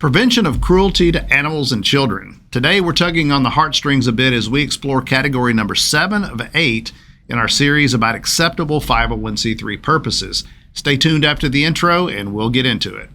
Prevention of Cruelty to Animals and Children. Today we're tugging on the heartstrings a bit as we explore category number 7 of 8 in our series about acceptable 501c3 purposes. Stay tuned after the intro and we'll get into it.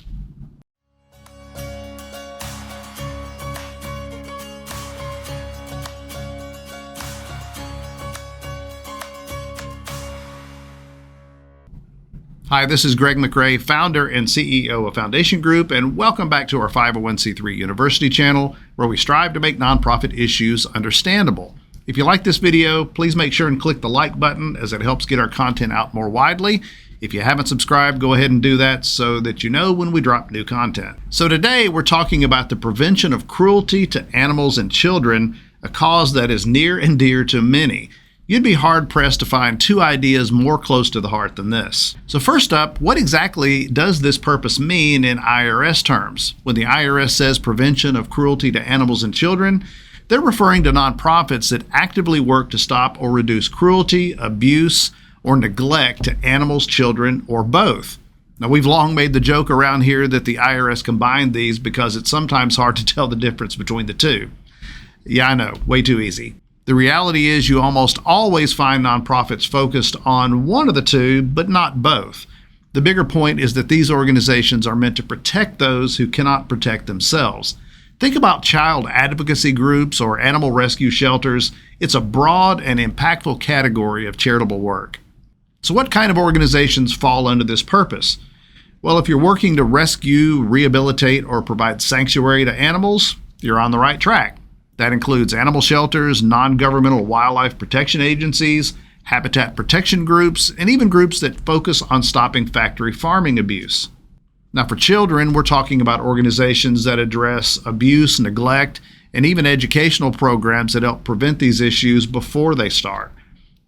Hi, this is Greg McRae, founder and CEO of Foundation Group, and welcome back to our 501c3 University channel, where we strive to make nonprofit issues understandable. If you like this video, please make sure and click the like button as it helps get our content out more widely. If you haven't subscribed, go ahead and do that so that you know when we drop new content. So today we're talking about the prevention of cruelty to animals and children, a cause that is near and dear to many. You'd be hard-pressed to find two ideas more close to the heart than this. So first up, what exactly does this purpose mean in IRS terms? When the IRS says prevention of cruelty to animals and children, they're referring to nonprofits that actively work to stop or reduce cruelty, abuse, or neglect to animals, children, or both. Now, we've long made the joke around here that the IRS combined these because it's sometimes hard to tell the difference between the two. Yeah, I know, way too easy. The reality is you almost always find nonprofits focused on one of the two, but not both. The bigger point is that these organizations are meant to protect those who cannot protect themselves. Think about child advocacy groups or animal rescue shelters. It's a broad and impactful category of charitable work. So what kind of organizations fall under this purpose? Well, if you're working to rescue, rehabilitate, or provide sanctuary to animals, you're on the right track. That includes animal shelters, non-governmental wildlife protection agencies, habitat protection groups, and even groups that focus on stopping factory farming abuse. Now, for children, we're talking about organizations that address abuse, neglect, and even educational programs that help prevent these issues before they start.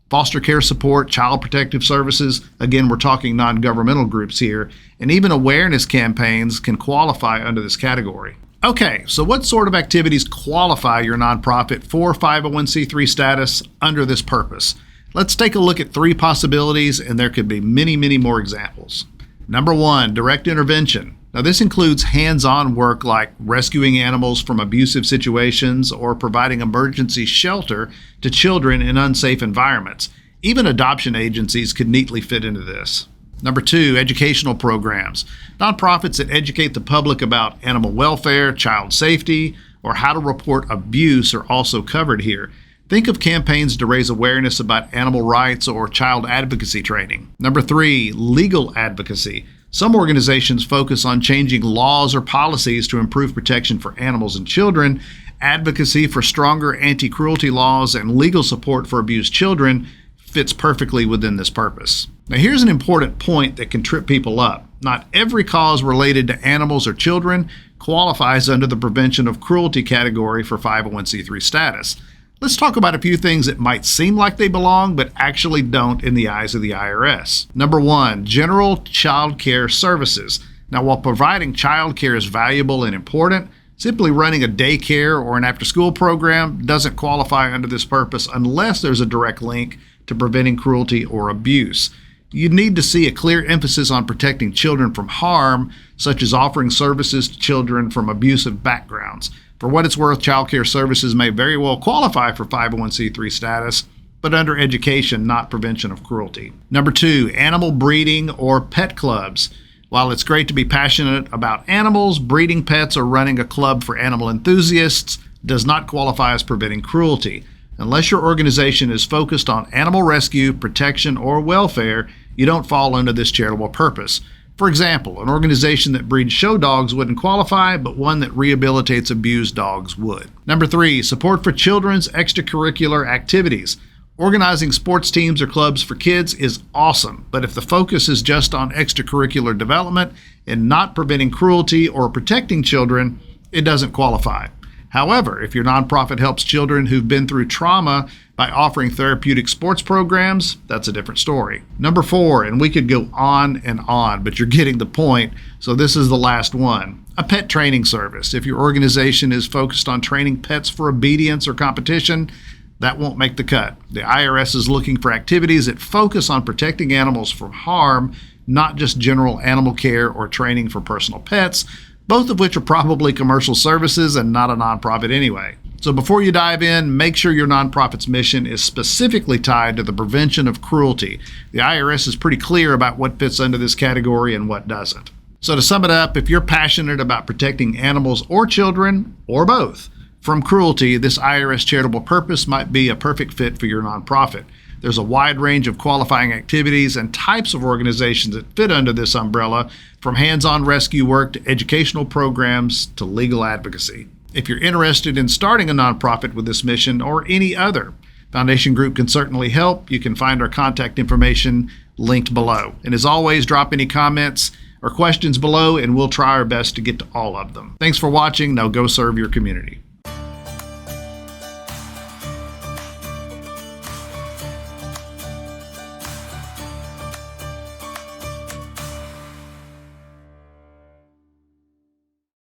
Foster care support, child protective services, again, we're talking non-governmental groups here, and even awareness campaigns can qualify under this category. Okay, so what sort of activities qualify your nonprofit for 501c3 status under this purpose? Let's take a look at 3 possibilities, and there could be many, many more examples. Number 1, direct intervention. Now, this includes hands-on work like rescuing animals from abusive situations or providing emergency shelter to children in unsafe environments. Even adoption agencies could neatly fit into this. Number 2, educational programs. Nonprofits that educate the public about animal welfare, child safety, or how to report abuse are also covered here. Think of campaigns to raise awareness about animal rights or child advocacy training. Number 3, legal advocacy. Some organizations focus on changing laws or policies to improve protection for animals and children. Advocacy for stronger anti-cruelty laws and legal support for abused children fits perfectly within this purpose. Now, here's an important point that can trip people up. Not every cause related to animals or children qualifies under the prevention of cruelty category for 501c3 status. Let's talk about a few things that might seem like they belong, but actually don't in the eyes of the IRS. Number 1, general child care services. Now, while providing child care is valuable and important, simply running a daycare or an after-school program doesn't qualify under this purpose unless there's a direct link to preventing cruelty or abuse. You'd need to see a clear emphasis on protecting children from harm, such as offering services to children from abusive backgrounds. For what it's worth, child care services may very well qualify for 501c3 status, but under education, not prevention of cruelty. Number 2, animal breeding or pet clubs. While it's great to be passionate about animals, breeding pets or running a club for animal enthusiasts does not qualify as preventing cruelty. Unless your organization is focused on animal rescue, protection, or welfare, you don't fall under this charitable purpose. For example, an organization that breeds show dogs wouldn't qualify, but one that rehabilitates abused dogs would. Number 3, support for children's extracurricular activities. Organizing sports teams or clubs for kids is awesome, but if the focus is just on extracurricular development and not preventing cruelty or protecting children, it doesn't qualify. However, if your nonprofit helps children who've been through trauma by offering therapeutic sports programs, that's a different story. Number 4, and we could go on and on, but you're getting the point, so this is the last one. A pet training service. If your organization is focused on training pets for obedience or competition, that won't make the cut. The IRS is looking for activities that focus on protecting animals from harm, not just general animal care or training for personal pets, both of which are probably commercial services and not a nonprofit anyway. So before you dive in, make sure your nonprofit's mission is specifically tied to the prevention of cruelty. The IRS is pretty clear about what fits under this category and what doesn't. So to sum it up, if you're passionate about protecting animals or children, or both, from cruelty, this IRS charitable purpose might be a perfect fit for your nonprofit. There's a wide range of qualifying activities and types of organizations that fit under this umbrella, from hands-on rescue work to educational programs to legal advocacy. If you're interested in starting a nonprofit with this mission or any other, Foundation Group can certainly help. You can find our contact information linked below. And as always, drop any comments or questions below and we'll try our best to get to all of them. Thanks for watching. Now go serve your community.